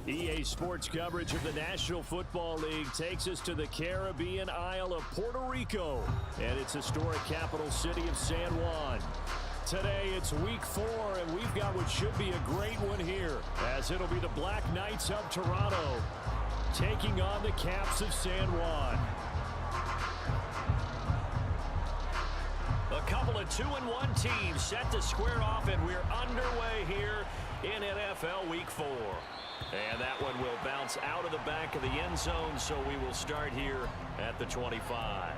EA Sports coverage of the National Football League takes us to the Caribbean Isle of Puerto Rico and its historic capital city of San Juan. Today it's week 4 and we've got what should be a great one here, as it'll be the Black Knights of Toronto taking on the Caps of San Juan. A couple of 2-1 teams set to square off, and we're underway here in NFL Week 4. And that one will bounce out of the back of the end zone, so we will start here at the 25.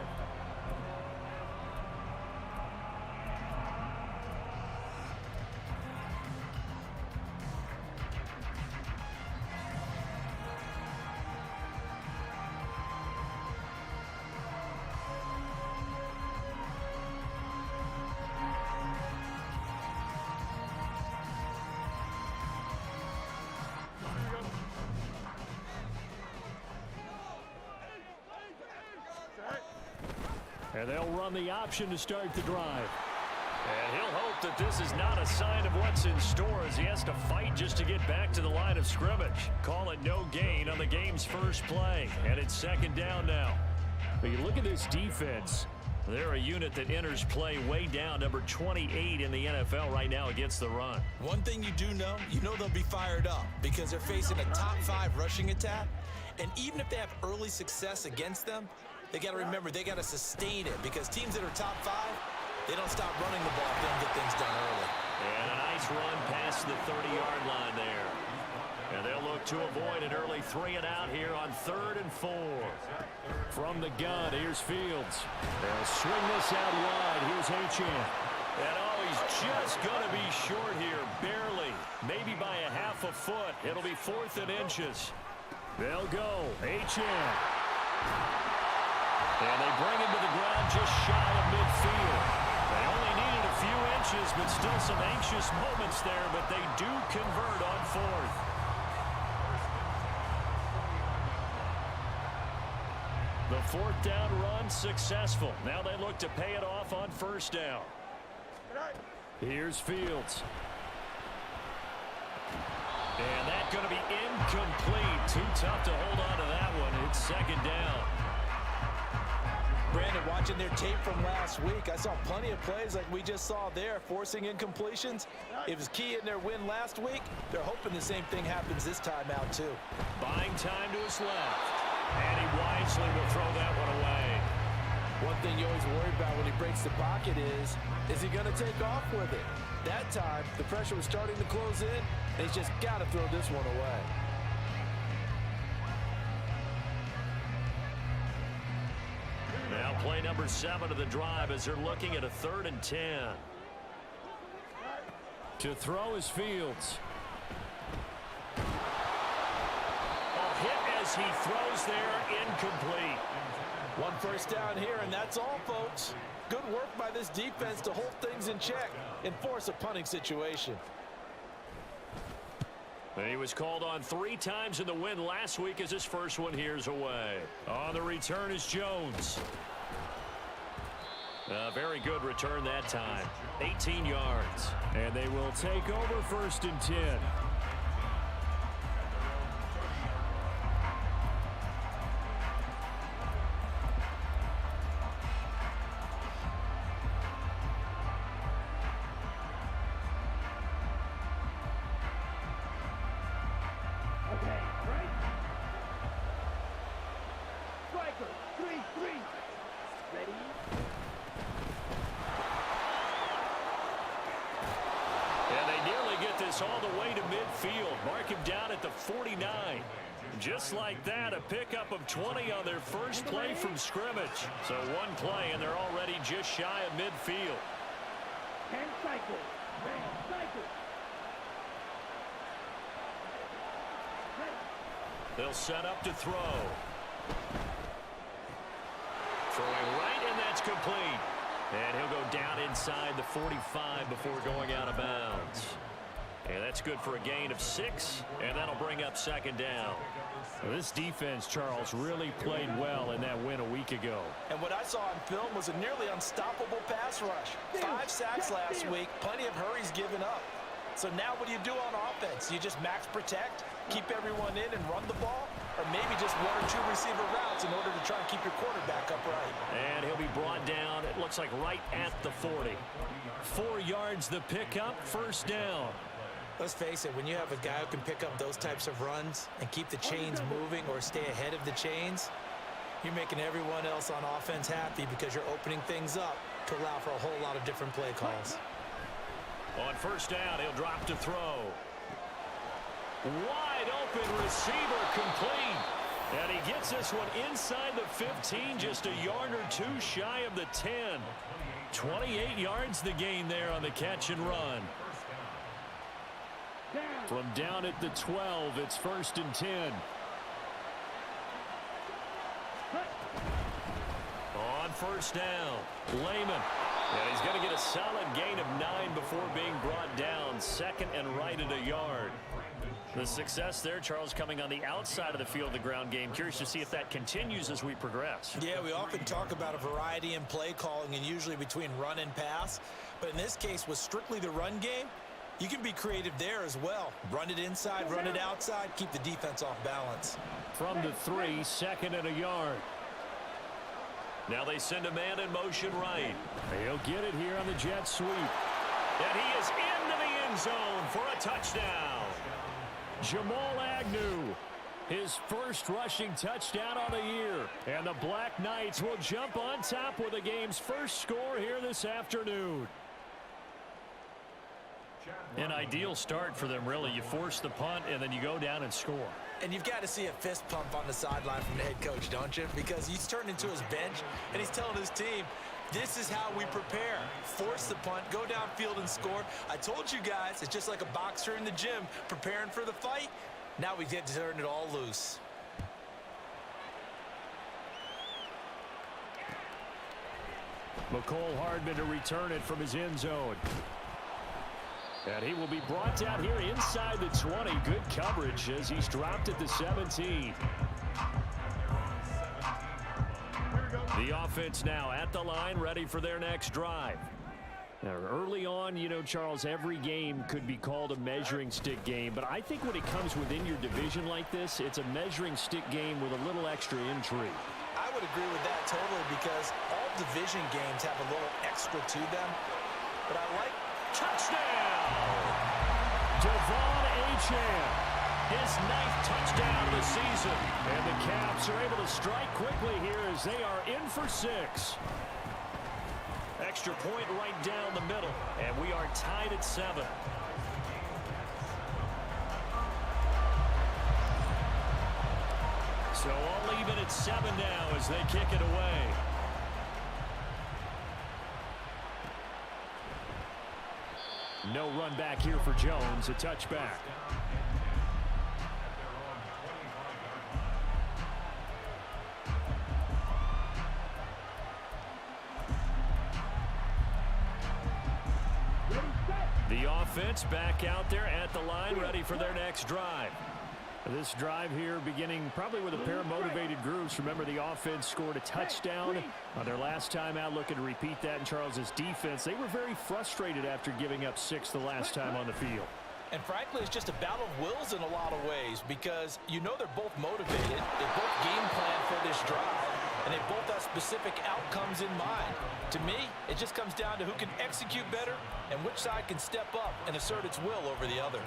And they'll run the option to start the drive. And he'll hope that this is not a sign of what's in store, as he has to fight just to get back to the line of scrimmage. Call it no gain on the game's first play. And it's second down now. But you look at this defense. They're a unit that enters play way down, number 28 in the NFL right now against the run. One thing you do know, they'll be fired up because they're facing a top 5 rushing attack. And even if they have early success against them, they got to remember they got to sustain it, because teams that are top 5, they don't stop running the ball if they don't get things done early. And a nice run past the 30-yard line there. And they'll look to avoid an early 3 and out here on 3rd and 4. From the gun, here's Fields. They'll swing this out wide. Here's Achane. And he's just going to be short here, barely, maybe by a half a foot. It'll be 4th and inches. They'll go. Achane. And they bring him to the ground just shy of midfield. They only needed a few inches, but still some anxious moments there, but they do convert on 4th. The 4th down run successful. Now they look to pay it off on 1st down. Here's Fields. And that's going to be incomplete. Too tough to hold on to that one. It's 2nd down. Brandon, watching their tape from last week, I saw plenty of plays like we just saw there, forcing incompletions. It was key in their win last week. They're hoping the same thing happens this time out, too. Buying time to his left. And he wisely will throw that one away. One thing you always worry about when he breaks the pocket is he going to take off with it? That time, the pressure was starting to close in, and he's just got to throw this one away. Now play number 7 of the drive as they're looking at a 3rd and 10. To throw is Fields. A hit as he throws there, incomplete. 1 first down here, and that's all, folks. Good work by this defense to hold things in check and force a punting situation. And he was called on 3 times in the win last week, as his first one here's away. On the return is Jones. A very good return that time. 18 yards. And they will take over 1st and 10. All the way to midfield. Mark him down at the 49. Just like that, a pickup of 20 on their first play from scrimmage. So 1 play, and they're already just shy of midfield. They'll set up to throw. Throwing right, and that's complete. And he'll go down inside the 45 before going out of bounds. And that's good for a gain of 6, and that'll bring up 2nd down. This defense, Charles, really played well in that win a week ago. And what I saw on film was a nearly unstoppable pass rush. 5 sacks last week, plenty of hurries given up. So now what do you do on offense? You just max protect, keep everyone in and run the ball, or maybe just one or two receiver routes in order to try and keep your quarterback upright. And he'll be brought down, it looks like right at the 40. 4 yards the pickup, first down. Let's face it, when you have a guy who can pick up those types of runs and keep the chains moving or stay ahead of the chains, you're making everyone else on offense happy because you're opening things up to allow for a whole lot of different play calls. On first down, he'll drop to throw. Wide open receiver complete. And he gets this one inside the 15, just a yard or two shy of the 10. 28 yards the gain there on the catch and run. From down at the 12, it's first and 10. On first down, Lehman. And he's going to get a solid gain of 9 before being brought down. Second and right at a yard. The success there, Charles, coming on the outside of the field, the ground game. Curious to see if that continues as we progress. Yeah, we often talk about a variety in play calling and usually between run and pass. But in this case, with strictly the run game, you can be creative there as well. Run it inside, run it outside, keep the defense off balance. From the 3, second and a yard. Now they send a man in motion right. He'll get it here on the jet sweep. And he is into the end zone for a touchdown. Jamal Agnew, his first rushing touchdown on the year. And the Black Knights will jump on top with the game's first score here this afternoon. An ideal start for them, really. You force the punt, and then you go down and score. And you've got to see a fist pump on the sideline from the head coach, don't you? Because he's turned into his bench, and he's telling his team, this is how we prepare. Force the punt, go downfield and score. I told you guys, it's just like a boxer in the gym preparing for the fight. Now we get to turn it all loose. McCole Hardman to return it from his end zone. And he will be brought down here inside the 20. Good coverage as he's dropped at the 17. The offense now at the line, ready for their next drive. Now, early on, you know, Charles, every game could be called a measuring stick game. But I think when it comes within your division like this, it's a measuring stick game with a little extra intrigue. I would agree with that totally because all division games have a little extra to them. But I like touchdown! Devon Achane, his 9th touchdown of the season. And the Caps are able to strike quickly here as they are in for 6. Extra point right down the middle, and we are tied at 7. So all even at 7 now as they kick it away. No run back here for Jones, a touchback. The offense back out there at the line, ready for their next drive. This drive here beginning probably with a pair of motivated groups. Remember, the offense scored a touchdown on their last time out, looking to repeat that in Charles's defense. They were very frustrated after giving up 6 the last time on the field. And frankly, it's just a battle of wills in a lot of ways because you know they're both motivated. They both game plan for this drive, and they both have specific outcomes in mind. To me, it just comes down to who can execute better and which side can step up and assert its will over the other.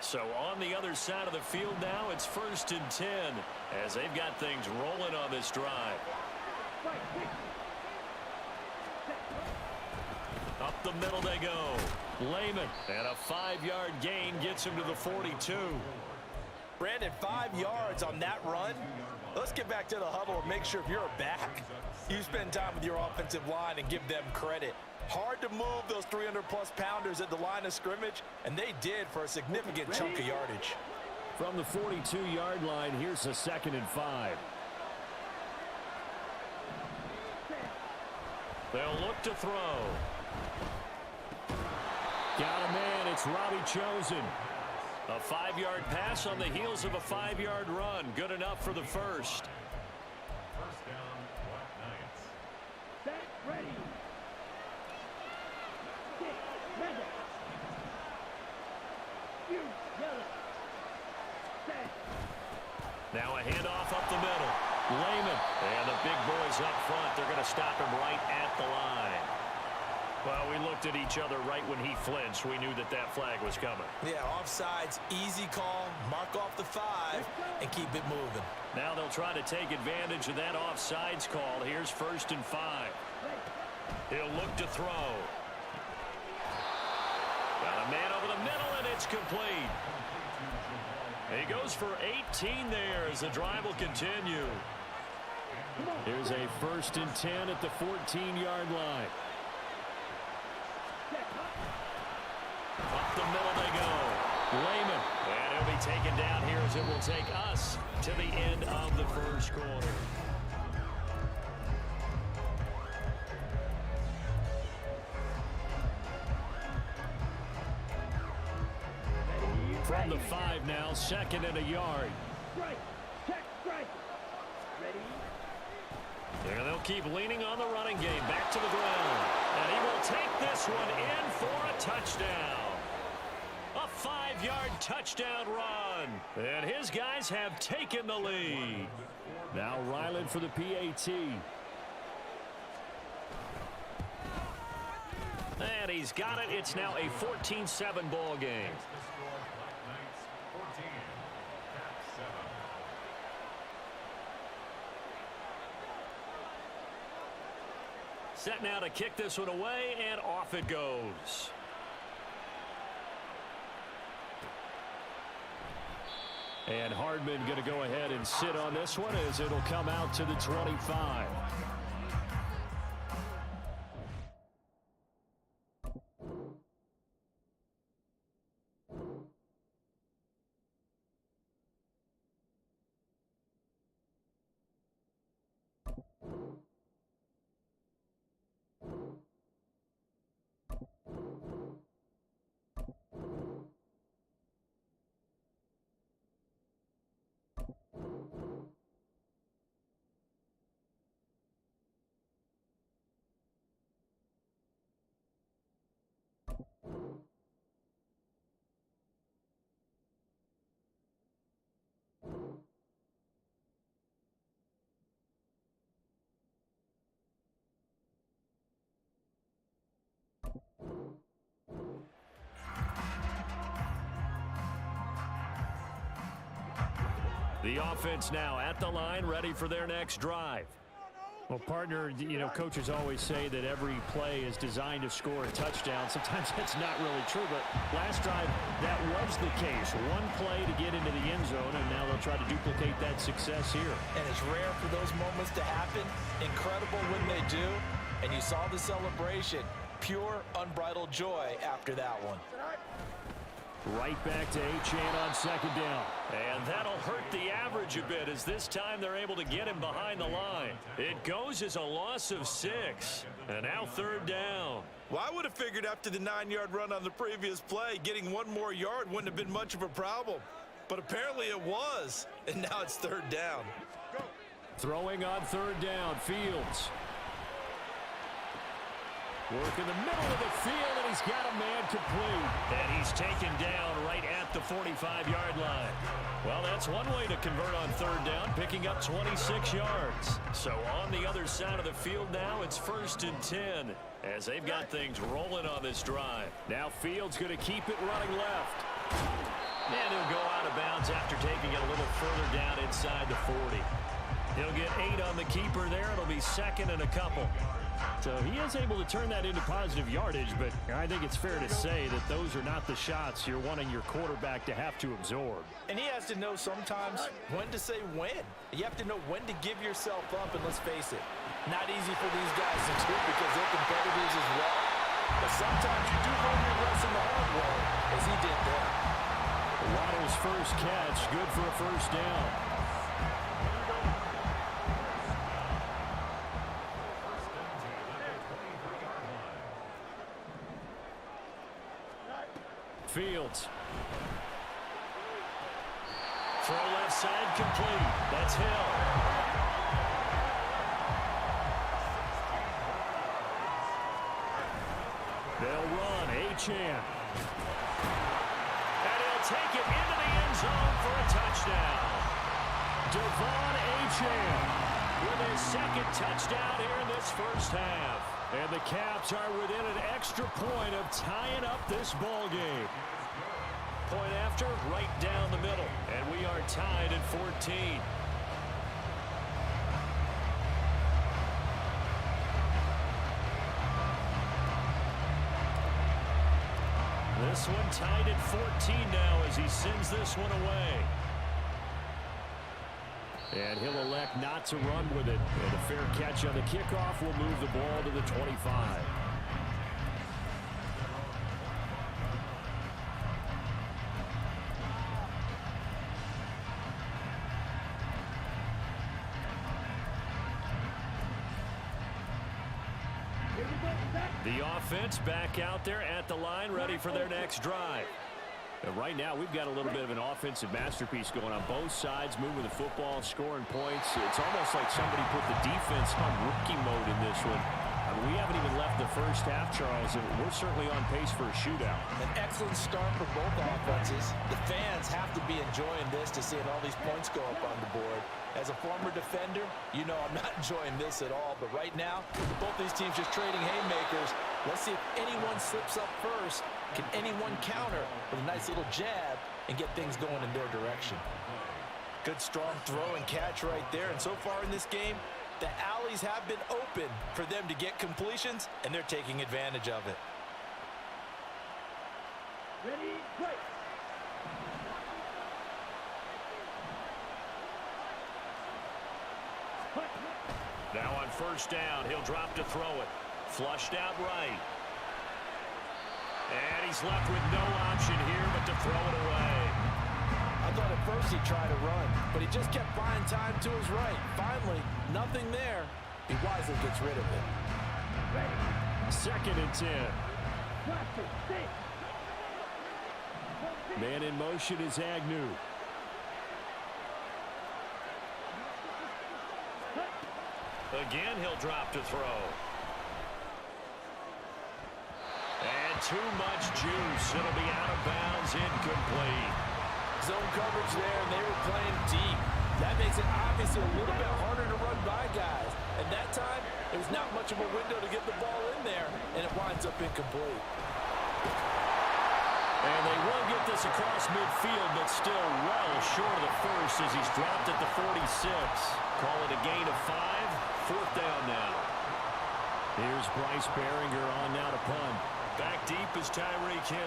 So on the other side of the field now, it's first and 10 as they've got things rolling on this drive. Up the middle they go. Lehman, and a 5-yard gain gets him to the 42. Brandon, 5 yards on that run. Let's get back to the huddle and make sure if you're a back, you spend time with your offensive line and give them credit. Hard to move those 300-plus pounders at the line of scrimmage, and they did for a significant chunk of yardage. From the 42-yard line, here's a 2nd and 5. They'll look to throw. Got a man, it's Robbie Chosen. A 5-yard pass on the heels of a 5-yard run. Good enough for the first. First down, White Knights. Set, ready. Kick, Madden. You, yellow. Set. Now a handoff up the middle. Lehman. And the big boys up front. They're going to stop him right at the line. Well, we looked at each other right when he flinched. We knew that that flag was coming. Yeah, offsides, easy call, mark off the 5, and keep it moving. Now they'll try to take advantage of that offsides call. Here's 1st and 5. He'll look to throw. Got a man over the middle, and it's complete. He goes for 18 there as the drive will continue. Here's a 1st and 10 at the 14-yard line. Up the middle they go. Lehman. And he'll be taken down here as it will take us to the end of the first quarter. From the 5 now, 2nd and a yard. Strike, check, strike. Ready. And they'll keep leaning on the running game. Back to the ground. And he will take this one in for a touchdown. A 5-yard touchdown run. And his guys have taken the lead. Now Ryland for the PAT. And he's got it. It's now a 14-7 ball game. Set now to kick this one away, and off it goes. And Hardman going to go ahead and sit on this one as it'll come out to the 25. The offense now at the line, ready for their next drive. Well, partner, you know, coaches always say that every play is designed to score a touchdown. Sometimes that's not really true, but last drive, that was the case. One play to get into the end zone, and now they'll try to duplicate that success here. And it's rare for those moments to happen. Incredible when they do. And you saw the celebration. Pure, unbridled joy after that one. Right back to Achane on 2nd down. And that'll hurt the average a bit as this time they're able to get him behind the line. It goes as a loss of 6. And now 3rd down. Well, I would have figured after the 9-yard run on the previous play, getting 1 more yard wouldn't have been much of a problem. But apparently it was. And now it's 3rd down. Throwing on 3rd down, Fields. Work in the middle of the field, and he's got a man complete. And he's taken down right at the 45-yard line. Well, that's one way to convert on 3rd down, picking up 26 yards. So on the other side of the field now, it's 1st and 10 as they've got things rolling on this drive. Now Fields going to keep it running left. And he'll go out of bounds after taking it a little further down inside the 40. He'll get 8 on the keeper there. It'll be 2nd and a couple. So he is able to turn that into positive yardage, but I think it's fair to say that those are not the shots you're wanting your quarterback to have to absorb. And he has to know sometimes when to say when. You have to know when to give yourself up, and let's face it, not easy for these guys to do because they're competitors as well. But sometimes you do learn your lesson the hard way, as he did there. Waddle's first catch, good for a 1st down. Fields. Throw left side complete. That's Hill. They'll run. Achane. And he'll take it into the end zone for a touchdown. Devon Achane with his second touchdown here in this first half. And the Caps are within an extra point of tying up this ball game. Point after, right down the middle. And we are tied at 14. This one tied at 14 now as he sends this one away. And he'll elect not to run with it. And a fair catch on the kickoff will move the ball to the 25. The offense back out there at the line, ready for their next drive. And right now, we've got a little bit of an offensive masterpiece going on both sides, moving the football, scoring points. It's almost like somebody put the defense on rookie mode in this one. We haven't even left the first half, Charles, and we're certainly on pace for a shootout. An excellent start for both offenses. The fans have to be enjoying this to seeing all these points go up on the board. As a former defender, you know I'm not enjoying this at all. But right now, both these teams just trading haymakers. Let's see if anyone slips up first. Can anyone counter with a nice little jab and get things going in their direction? Good strong throw and catch right there. And so far in this game, the alleys have been open for them to get completions, and they're taking advantage of it. Ready, play. Now on first down, he'll drop to throw it. Flushed out right. And he's left with no option here but to throw it away. I thought at first he'd try to run, but he just kept buying time to his right. Finally, nothing there. He wisely gets rid of it. Second and 10. Man in motion is Agnew. Again, he'll drop to throw. And too much juice. It'll be out of bounds, incomplete. Zone coverage there, and they were playing deep. That makes it obviously a little bit harder to run by guys. And that time, it was not much of a window to get the ball in there, and it winds up incomplete. And they will get this across midfield, but still well short of the first as he's dropped at the 46. Call it a gain of 5. Fourth down now. Here's Bryce Behringer on now to punt. Back deep is Tyreek Hill.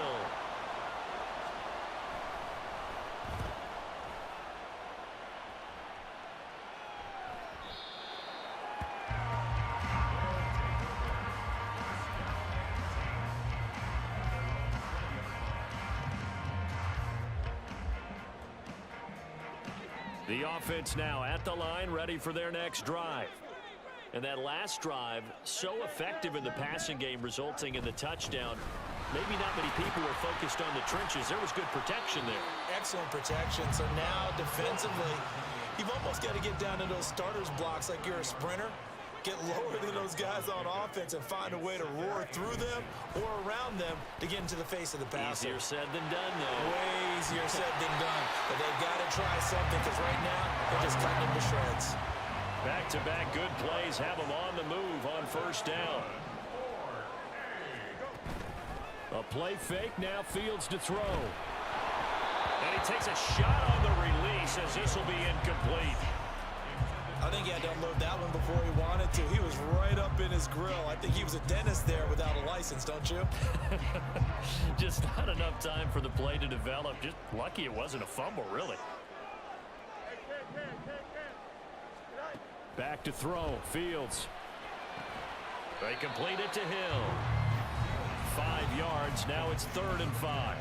The offense now at the line, ready for their next drive. And that last drive, so effective in the passing game, resulting in the touchdown. Maybe not many people were focused on the trenches. There was good protection there. Excellent protection. So now, defensively, you've almost got to get down to those starters blocks like you're a sprinter. Get lower than those guys on offense and find a way to roar through them or around them to get into the face of the passer. Easier said than done, though. Way easier said than done. But they've got to try something because right now, they're just cutting them to shreds. Back-to-back good plays have them on the move on first down. A play fake, now Fields to throw. And he takes a shot on the release as this will be incomplete. I think he had to unload that one before he wanted to. He was right up in his grill. I think he was a dentist there without a license, don't you? Just not enough time for the play to develop. Just lucky it wasn't a fumble, really. Back to throw. Fields. They complete it to Hill. 5 yards. Now it's 3rd and 5.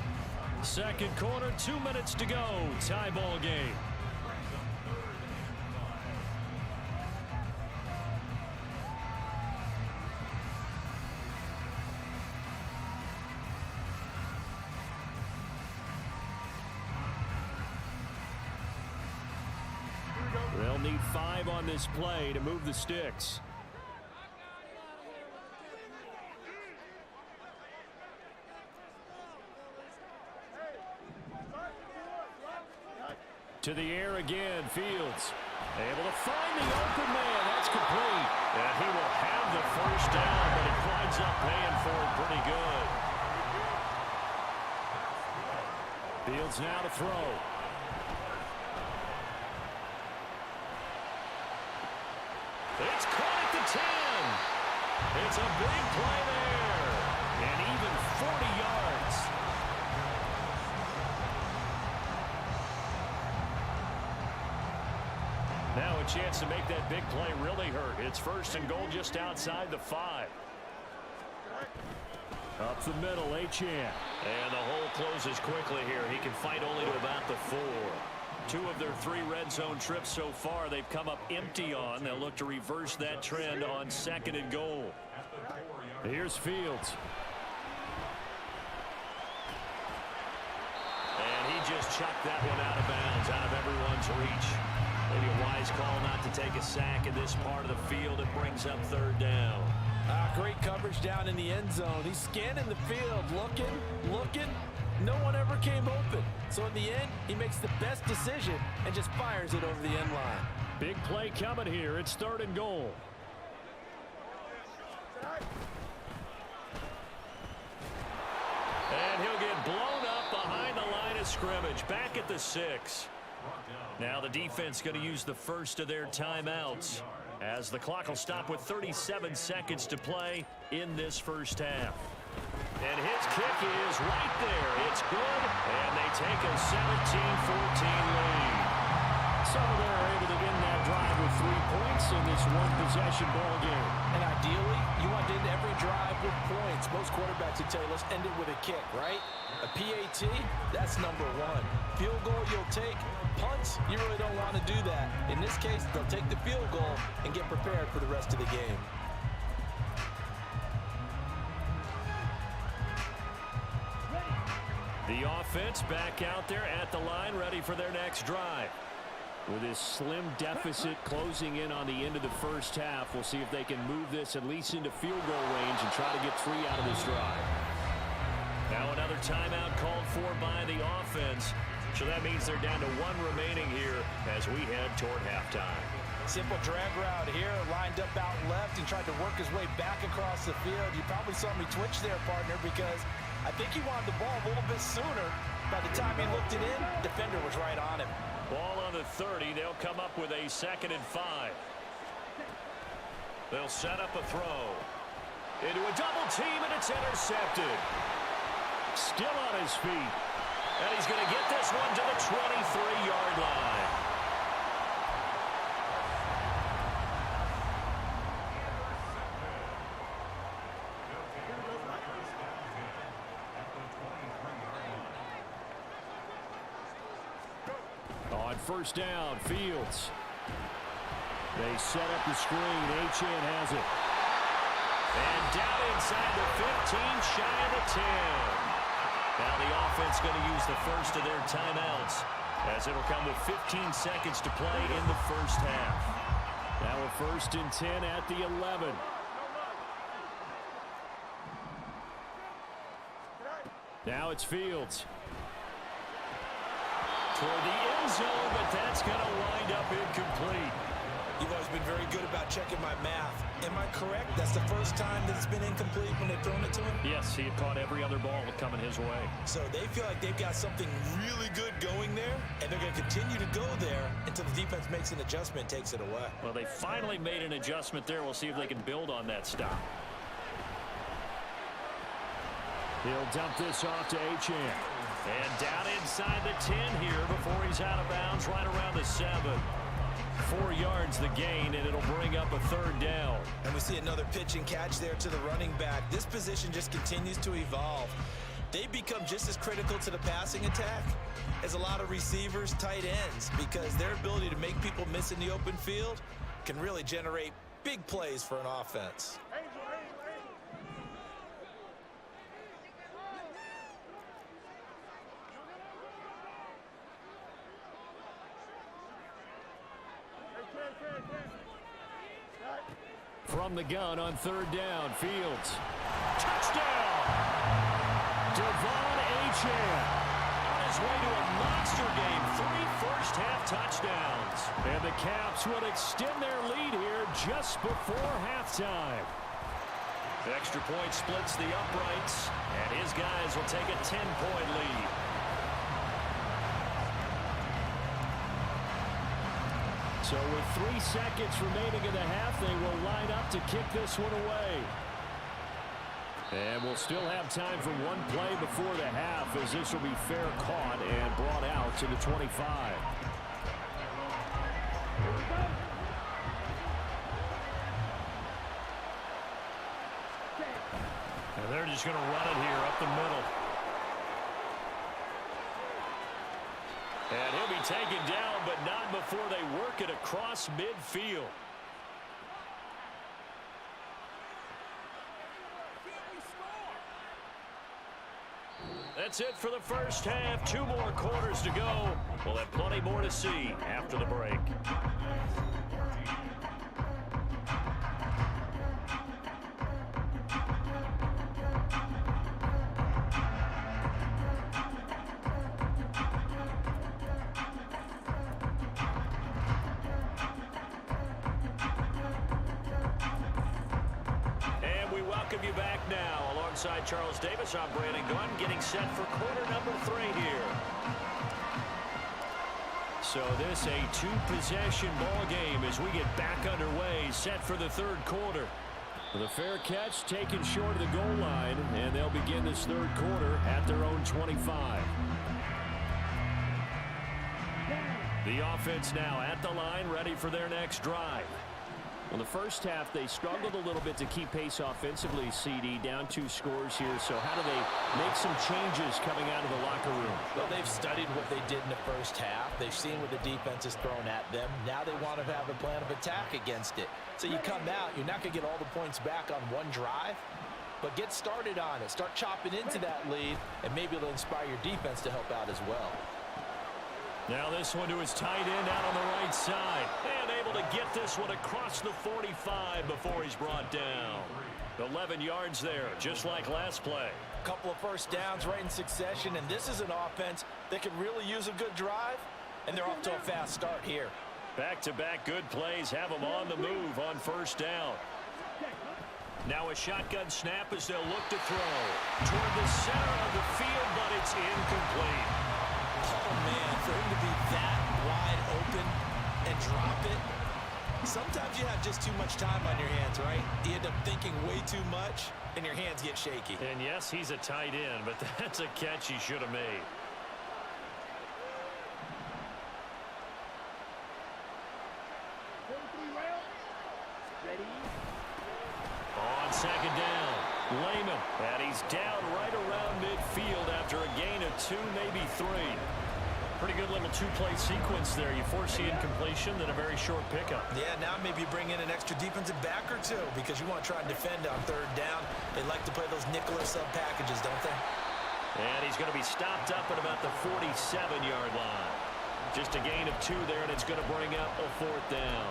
Second quarter, 2 minutes to go. Tie ball game. They'll need 5 on this play to move the sticks. To the air again, Fields. Able to find the open man. That's complete. And he will have the first down, but it winds up paying for it pretty good. Fields now to throw. It's caught at the 10. It's a big play there. And even 40 yards. Now a chance to make that big play really hurt. It's 1st and goal just outside the 5. Up the middle, Achane. And the hole closes quickly here. He can fight only to about the 4. 2 of their 3 red zone trips so far they've come up empty on. They'll look to reverse that trend on 2nd and goal. Here's Fields. And he just chucked that one out of bounds, out of everyone's reach. Maybe a wise call not to take a sack in this part of the field. It brings up 3rd down. Great coverage down in the end zone. He's scanning the field, looking. No one ever came open. So in the end, he makes the best decision and just fires it over the end line. Big play coming here. It's 3rd and goal. And he'll get blown up behind the line of scrimmage. Back at the 6. Now the defense going to use the first of their timeouts as the clock will stop with 37 seconds to play in this first half. And his kick is right there. It's good, and they take a 17-14 lead. So they're able to end that drive with 3 points in this one-possession ball game. And ideally, you want to end every drive with points. Most quarterbacks would tell you, let's end it with a kick, right? A PAT, that's number 1. Field goal you'll take. Punts, you really don't want to do that. In this case, they'll take the field goal and get prepared for the rest of the game. The offense back out there at the line, ready for their next drive. With this slim deficit closing in on the end of the first half, we'll see if they can move this at least into field goal range and try to get 3 out of this drive. Now another timeout called for by the offense. So that means they're down to 1 remaining here as we head toward halftime. Simple drag route here, lined up out left and tried to work his way back across the field. You probably saw me twitch there, partner, because I think he wanted the ball a little bit sooner. By the time he looked it in, defender was right on him. Ball on the 30. They'll come up with a 2nd and 5. They'll set up a throw. Into a double team, and it's intercepted. Still on his feet. And he's going to get this one to the 23-yard line. On 1st down, Fields. They set up the screen. Achane has it. And down inside the 15, shy of the 10. Now the offense going to use the first of their timeouts as it'll come with 15 seconds to play in the first half. Now a 1st and 10 at the 11. Now it's Fields. Toward the end zone, but that's going to wind up incomplete. You've always been very good about checking my math. Am I correct? That's the first time that it's been incomplete when they've thrown it to him? Yes, he had caught every other ball coming his way. So they feel like they've got something really good going there, and they're going to continue to go there until the defense makes an adjustment and takes it away. Well, they finally made an adjustment there. We'll see if they can build on that stop. He'll dump this off to Achane. And down inside the 10 here before he's out of bounds, right around the 7. 4 yards the gain, and it'll bring up a 3rd down. And we see another pitch and catch there to the running back. This position just continues to evolve. They become just as critical to the passing attack as a lot of receivers, tight ends, because their ability to make people miss in the open field can really generate big plays for an offense. the gun on third down. Fields. Touchdown! Devon Achane on his way to a monster game. 3 first-half touchdowns. And the Caps will extend their lead here just before halftime. The extra point splits the uprights, and his guys will take a 10-point lead. So with 3 seconds remaining in the half, they will line up to kick this one away. And we'll still have time for one play before the half, as this will be fair caught and brought out to the 25. And they're just going to run it here up the middle. And he'll be taken down, but not before they work it across midfield. That's it for the first half. 2 more quarters to go. We'll have plenty more to see after the break. You back now alongside Charles Davis. I'm Brandon Gunn, getting set for quarter number 3 here. So this a 2-possession ball game as we get back underway, set for the third quarter. With a fair catch taken short of the goal line, and they'll begin this third quarter at their own 25. The offense now at the line, ready for their next drive. Well, the first half, they struggled a little bit to keep pace offensively, CD, down 2 scores here. So how do they make some changes coming out of the locker room? Well, they've studied what they did in the first half. They've seen what the defense has thrown at them. Now they want to have a plan of attack against it. So you come out, you're not going to get all the points back on one drive, but get started on it. Start chopping into that lead, and maybe it'll inspire your defense to help out as well. Now this one to his tight end out on the right side. And able to get this one across the 45 before he's brought down. 11 yards there, just like last play. A couple of first downs right in succession, and this is an offense that could really use a good drive, and they're off to a fast start here. Back-to-back good plays have them on the move on first down. Now a shotgun snap as they'll look to throw toward the center of the field, but it's incomplete. Oh, man, for him to be that wide open and drop it. Sometimes you have just too much time on your hands, right? You end up thinking way too much, and your hands get shaky. And yes, he's a tight end, but that's a catch he should have made. On second down, Lehman, and he's down right around midfield after a gain of 2, maybe 3. Pretty good little 2-play sequence there. You force the incompletion, then a very short pickup. Yeah, now maybe you bring in an extra defensive back or 2 because you want to try and defend on third down. They like to play those nickel or sub packages, don't they? And he's going to be stopped up at about the 47-yard line. Just a gain of 2 there, and it's going to bring up a 4th down.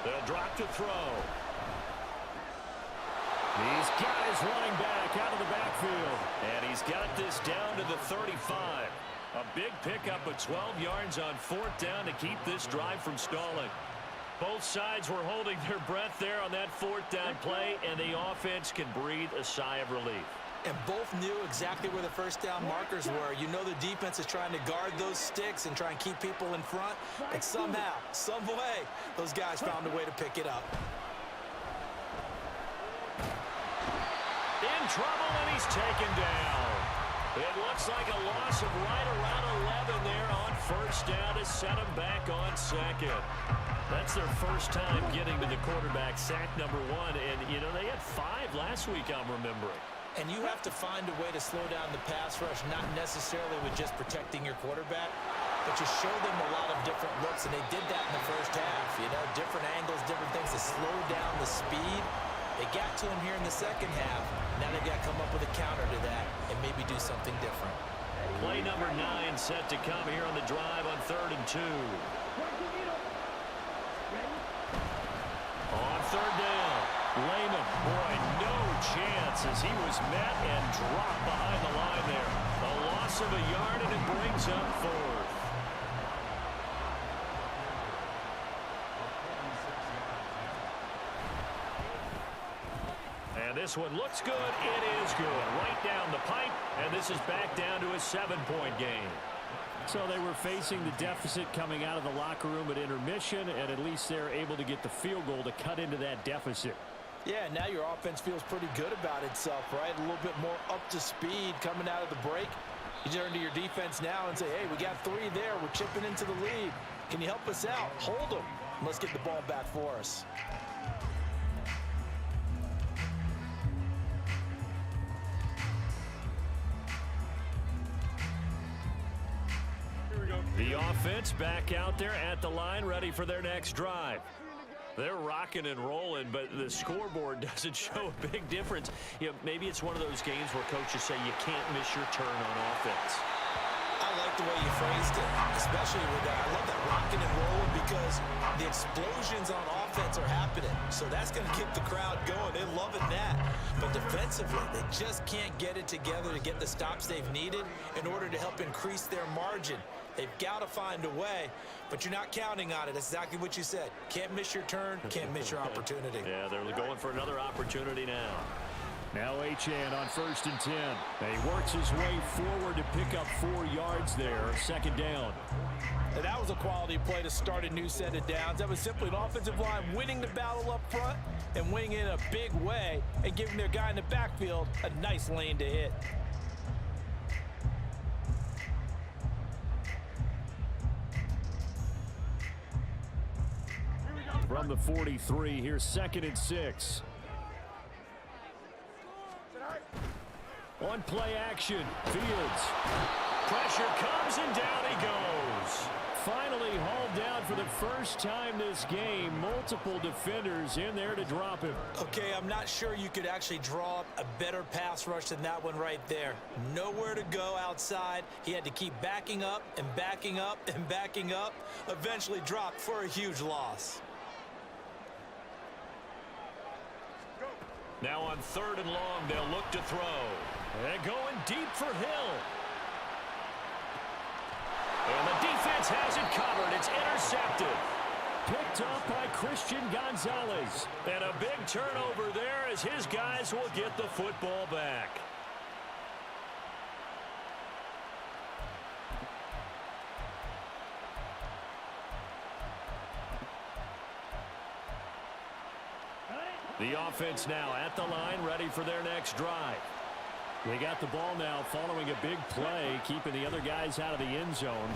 They'll drop to throw. He's got his running back out of the backfield. And he's got this down to the 35. A big pickup of 12 yards on 4th down to keep this drive from stalling. Both sides were holding their breath there on that 4th down play, and the offense can breathe a sigh of relief. And both knew exactly where the first down markers were. You know the defense is trying to guard those sticks and try and keep people in front. But somehow, some way, those guys found a way to pick it up. In trouble, and he's taken down. It looks like a loss of right around 11 there on first down to set him back on second. That's their first time getting to the quarterback, sack number 1. And, you know, they had 5 last week, I'm remembering. And you have to find a way to slow down the pass rush, not necessarily with just protecting your quarterback, but you show them a lot of different looks, and they did that in the first half. You know, different angles, different things to slow down the speed. They got to him here in the second half. Now they've got to come up with a counter to that and maybe do something different. Play number 9 set to come here on the drive on 3rd and 2. On 3rd down, Lehman, boy, no chance as he was met and dropped behind the line there. A loss of a yard, and it brings up 4th. And this one looks good. It is good. Right down the pipe, and this is back down to a 7-point game. So they were facing the deficit coming out of the locker room at intermission, and at least they're able to get the field goal to cut into that deficit. Yeah, now your offense feels pretty good about itself, right? A little bit more up to speed coming out of the break. You turn to your defense now and say, hey, we got 3 there. We're chipping into the lead. Can you help us out? Hold them. Let's get the ball back for us. The offense back out there at the line, ready for their next drive. They're rocking and rolling, but the scoreboard doesn't show a big difference. You know, maybe it's one of those games where coaches say you can't miss your turn on offense. I like the way you phrased it, especially with that. I love that rocking and rolling because the explosions on offense are happening. So that's going to keep the crowd going. They're loving that. But defensively, they just can't get it together to get the stops they've needed in order to help increase their margin. They've got to find a way, but you're not counting on it. That's exactly what you said. Can't miss your turn, can't miss your opportunity. Yeah, they're going for another opportunity now. Now Achane on 1st and 10. He works his way forward to pick up 4 yards there. 2nd down. And that was a quality play to start a new set of downs. That was simply an offensive line winning the battle up front and winning in a big way and giving their guy in the backfield a nice lane to hit. From the 43, here's 2nd and 6. On play action, Fields. Pressure comes and down he goes. Finally hauled down for the first time this game. Multiple defenders in there to drop him. Okay, I'm not sure you could actually draw up a better pass rush than that one right there. Nowhere to go outside. He had to keep backing up and backing up and backing up. Eventually dropped for a huge loss. Now on 3rd and long, they'll look to throw. And going deep for Hill. And the defense has it covered. It's intercepted. Picked up by Christian Gonzalez. And a big turnover there as his guys will get the football back. The offense now at the line, ready for their next drive. They got the ball now following a big play, keeping the other guys out of the end zone.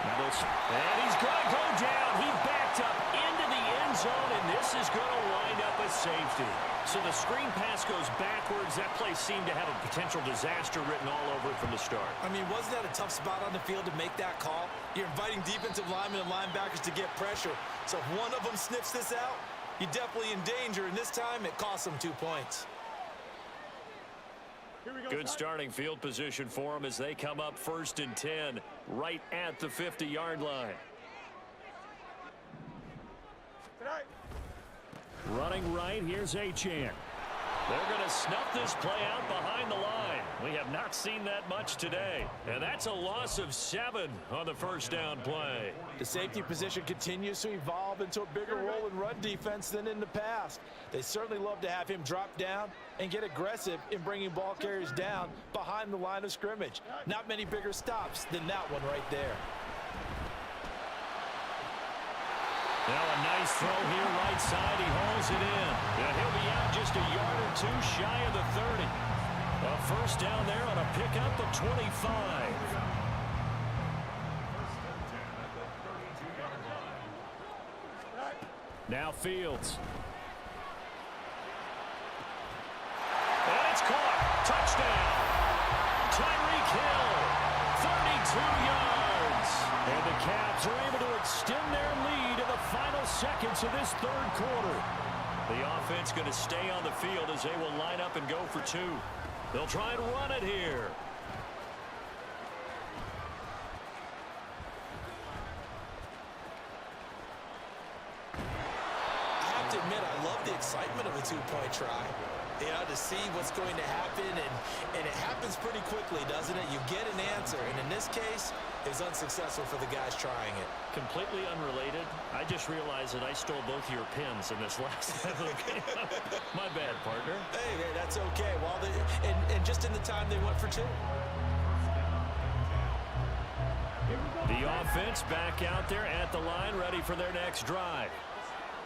And he's going to go down. He backed up into the end zone, and this is going to wind up a safety. So the screen pass goes backwards. That play seemed to have a potential disaster written all over it from the start. I mean, wasn't that a tough spot on the field to make that call? You're inviting defensive linemen and linebackers to get pressure. So if one of them sniffs this out, you're definitely in danger, and this time it cost them 2 points. Good starting field position for them as they come up 1st and 10 right at the 50-yard line. Running right, here's Achane. They're going to snuff this play out behind the line. We have not seen that much today. And that's a loss of 7 on the 1st down play. The safety position continues to evolve into a bigger role in run defense than in the past. They certainly love to have him drop down and get aggressive in bringing ball carriers down behind the line of scrimmage. Not many bigger stops than that one right there. Now a nice throw here right side. He hauls it in. And he'll be out just a yard or 2 shy of the 30. A 1st down there on a pickup of 25. Now Fields. And it's caught. Touchdown. Tyreek Hill. 32 yards. And the Cavs are able to extend their lead in the final seconds of this 3rd quarter. The offense going to stay on the field as they will line up and go for 2. They'll try and run it here. admit, I love the excitement of a two-point try. You know, to see what's going to happen, and it happens pretty quickly, doesn't it? You get an answer, and in this case, it's unsuccessful for the guys trying it. Completely unrelated. I just realized that I stole both your pins in this last game. My bad, partner. Hey, that's okay. Well, and just in the time they went for two. The offense back out there at the line, ready for their next drive.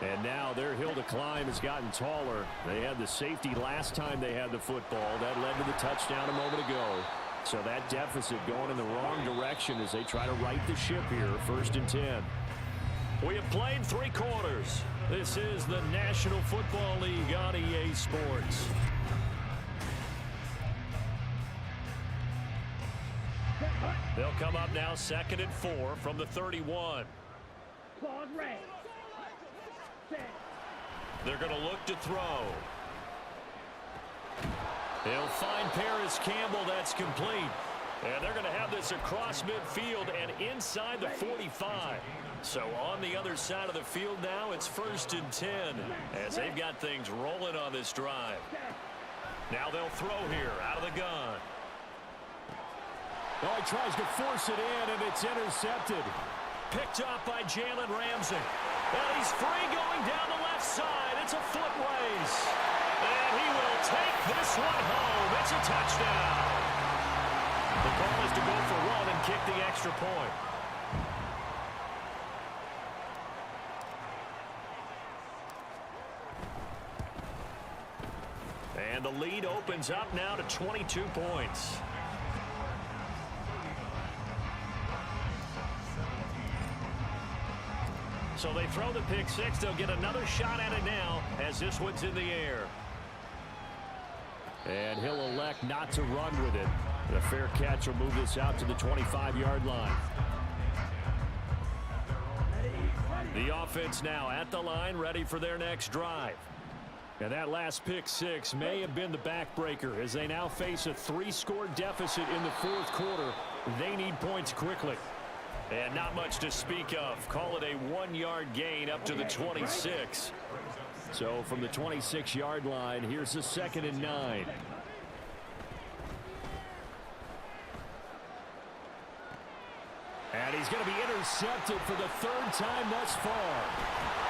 And now their hill to climb has gotten taller. They had the safety last time they had the football. That led to the touchdown a moment ago. So that deficit going in the wrong direction as they try to right the ship here. 1st and 10. We have played 3 quarters. This is the National Football League on EA Sports. They'll come up now 2nd and 4 from the 31. Claws red. Set. They're going to look to throw. They'll find Paris Campbell. That's complete. And they're going to have this across midfield and inside the 45. So on the other side of the field now, it's 1st and 10 as they've got things rolling on this drive. Now they'll throw here out of the gun. Oh, he tries to force it in, and it's intercepted. Picked up by Jalen Ramsey. And he's free going down the left side. It's a foot race. And he will take this one home. It's a touchdown. The call is to go for one and kick the extra point. And the lead opens up now to 22 points. So they throw the pick six. They'll get another shot at it now as this one's in the air. And he'll elect not to run with it. The fair catch will move this out to the 25-yard line. The offense now at the line, ready for their next drive. And that last pick six may have been the backbreaker as they now face a 3-score deficit in the 4th quarter. They need points quickly. And not much to speak of. Call it a 1-yard gain up to the 26. So from the 26-yard line, here's the 2nd and 9. And he's going to be intercepted for the 3rd time thus far.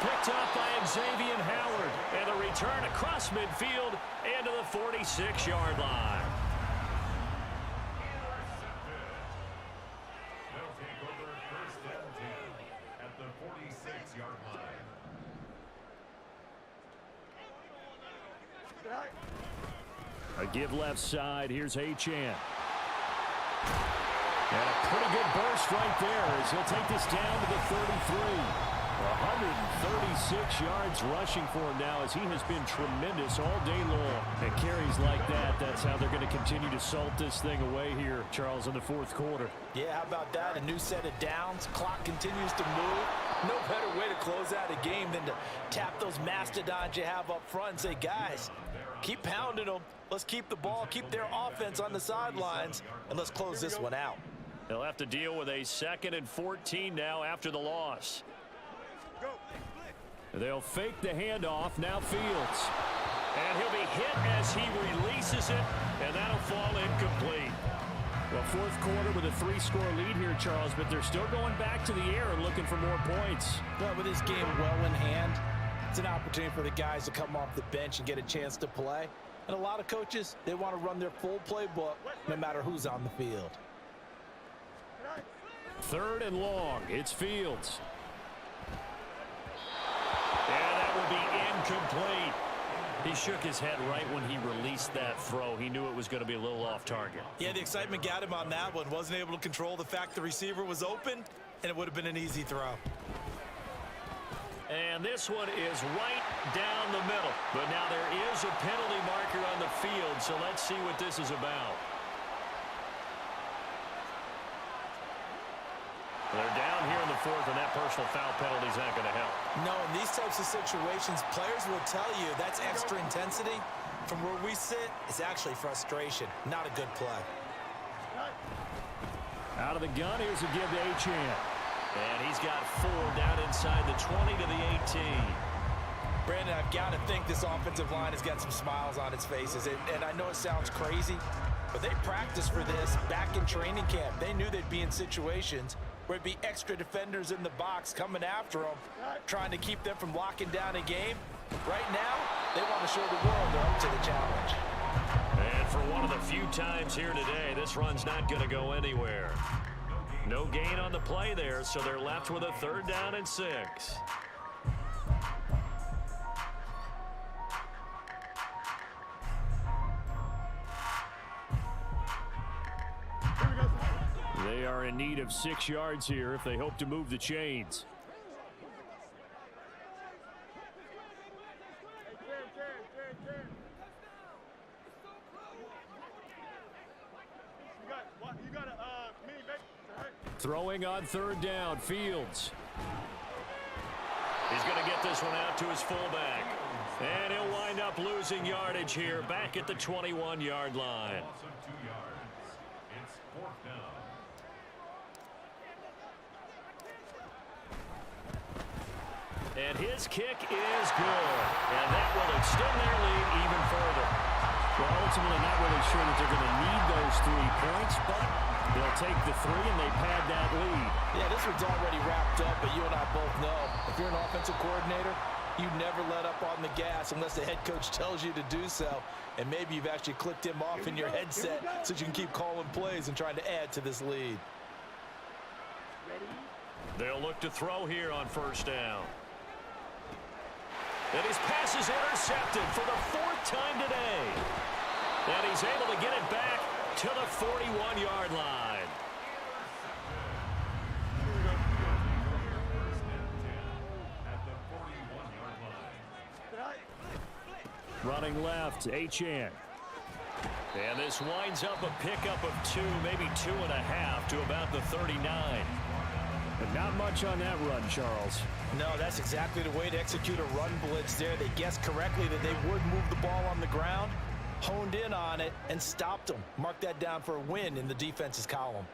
Picked up by Xavier Howard. And a return across midfield into the 46-yard line. A give left side. Here's Achane. And a pretty good burst right there as he'll take this down to the 33. 136 yards rushing for him now as he has been tremendous all day long. And carries like that, that's how they're going to continue to salt this thing away here, Charles, in the 4th quarter. Yeah, how about that? A new set of downs. Clock continues to move. No better way to close out a game than to tap those mastodons you have up front and say, guys, keep pounding them. Let's keep the ball, keep their offense on the sidelines, and let's close this one out. They'll have to deal with a 2nd and 14 now after the loss. They'll fake the handoff. Now Fields. And he'll be hit as he releases it, and that'll fall incomplete. Well, 4th quarter with a 3-score lead here, Charles, but they're still going back to the air and looking for more points. Well, with this game well in hand, it's an opportunity for the guys to come off the bench and get a chance to play. And a lot of coaches, they want to run their full playbook no matter who's on the field. 3rd and long. It's Fields. And that will be incomplete. He shook his head right when he released that throw. He knew it was going to be a little off target. Yeah, the excitement got him on that one. Wasn't able to control the fact the receiver was open, and it would have been an easy throw. And this one is right down the middle. But now there is a penalty marker on the field, so let's see what this is about. They're down here in the 4th, and that personal foul penalty is not going to help. No, in these types of situations, players will tell you that's extra intensity. From where we sit, it's actually frustration, not a good play. Out of the gun, here's a give to Achane. And he's got 4 down inside the 20 to the 18. Brandon, I've got to think this offensive line has got some smiles on its faces. And I know it sounds crazy, but they practiced for this back in training camp. They knew they'd be in situations where it'd be extra defenders in the box coming after them, trying to keep them from locking down a game. Right now, they want to show the world they're up to the challenge. And for one of the few times here today, this run's not going to go anywhere. No gain on the play there, so they're left with a 3rd down and 6. They are in need of 6 yards here if they hope to move the chains. Throwing on 3rd down, Fields. He's going to get this one out to his fullback. And he'll wind up losing yardage here back at the 21-yard line. Loss of 2 yards. It's 4th down. And his kick is good. And that will extend their lead even further. Well, ultimately not really sure that they're going to need those 3 points, but they'll take the 3 and they pad that lead. Yeah, this one's already wrapped up, but you and I both know if you're an offensive coordinator, you never let up on the gas unless the head coach tells you to do so. And maybe you've actually clicked him off in your headset so you can keep calling plays and trying to add to this lead. They'll look to throw here on 1st down. And his pass is intercepted for the 4th time today. And he's able to get it back to the 41-yard line. At the 41-yard line. Running left, Achane. And this winds up a pickup of 2, maybe 2.5 to about the 39. But not much on that run, Charles. No, that's exactly the way to execute a run blitz there. They guessed correctly that they would move the ball on the ground, honed in on it, and stopped them. Mark that down for a win in the defense's column.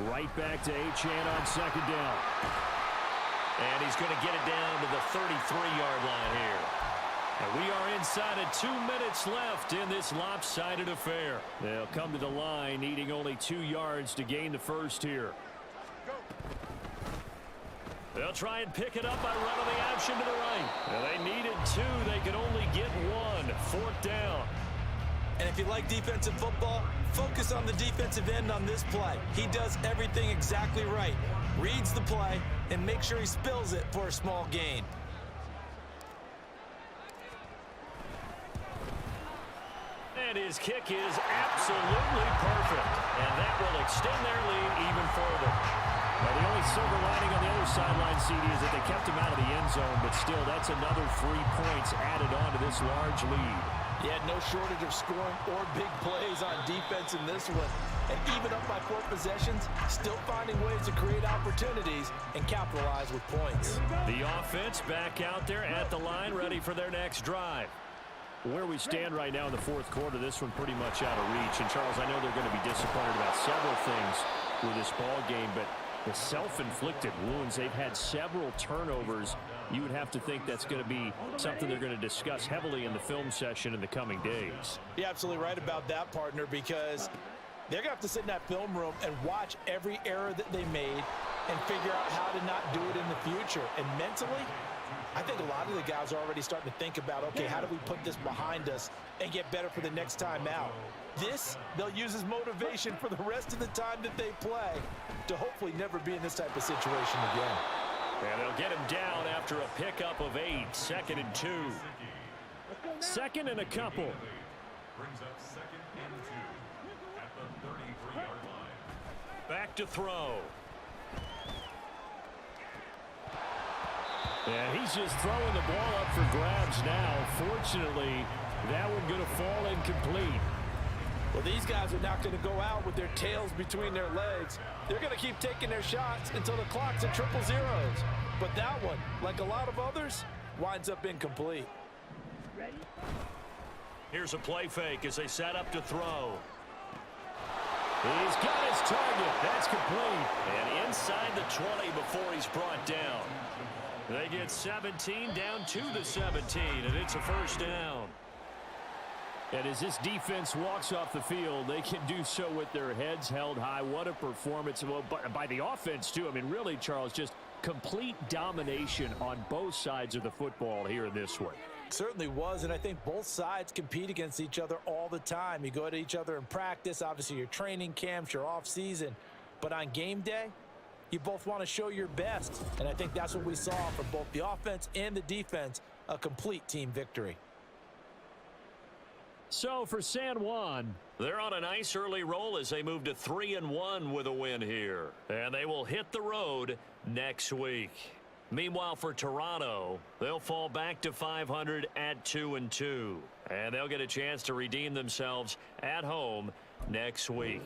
Right back to Achane on 2nd down. And he's going to get it down to the 33-yard line here. And we are inside of 2 minutes left in this lopsided affair. They'll come to the line needing only 2 yards to gain the 1st here. They'll try and pick it up by running the option to the right. And they needed 2. They could only get 1. 4th down. And if you like defensive football, focus on the defensive end on this play. He does everything exactly right. Reads the play and makes sure he spills it for a small gain. And his kick is absolutely perfect. And that will extend their lead even further. Well, the only silver lining on the other sideline, CD, is that they kept him out of the end zone, but still, that's another 3 points added on to this large lead. Yeah, no shortage of scoring or big plays on defense in this one. And even up by 4 possessions, still finding ways to create opportunities and capitalize with points. The offense back out there at the line, ready for their next drive. Where we stand right now in the 4th quarter, this one pretty much out of reach. And, Charles, I know they're going to be disappointed about several things with this ball game, but the self-inflicted wounds, they've had several turnovers. You would have to think that's going to be something they're going to discuss heavily in the film session in the coming days. You're absolutely right about that, partner, because they're going to have to sit in that film room and watch every error that they made and figure out how to not do it in the future. And mentally, I think a lot of the guys are already starting to think about, okay, how do we put this behind us and get better for the next time out? This, they'll use as motivation for the rest of the time that they play to hopefully never be in this type of situation again. And they'll get him down after a pickup of 8, 2nd and 2. 2nd and a couple. Brings up 2nd and 2 at the 33-yard line. Back to throw. And he's just throwing the ball up for grabs now. Fortunately, that one going to fall incomplete. Well, these guys are not going to go out with their tails between their legs. They're going to keep taking their shots until the clock's at 000. But that one, like a lot of others, winds up incomplete. Here's a play fake as they set up to throw. He's got his target. That's complete. And inside the 20 before he's brought down. They get 17 down to the 17, and it's a first down. And as this defense walks off the field, they can do so with their heads held high. What a performance by the offense, too. I mean, really, Charles, just complete domination on both sides of the football here in this one. Certainly was, and I think both sides compete against each other all the time. You go at each other in practice, obviously your training camps, your off season, but on game day, you both want to show your best, and I think that's what we saw from both the offense and the defense, a complete team victory. So for San Juan, they're on a nice early roll as they move to 3-1 with a win here, and they will hit the road next week. Meanwhile, for Toronto, they'll fall back to 500 at 2-2, and they'll get a chance to redeem themselves at home next week.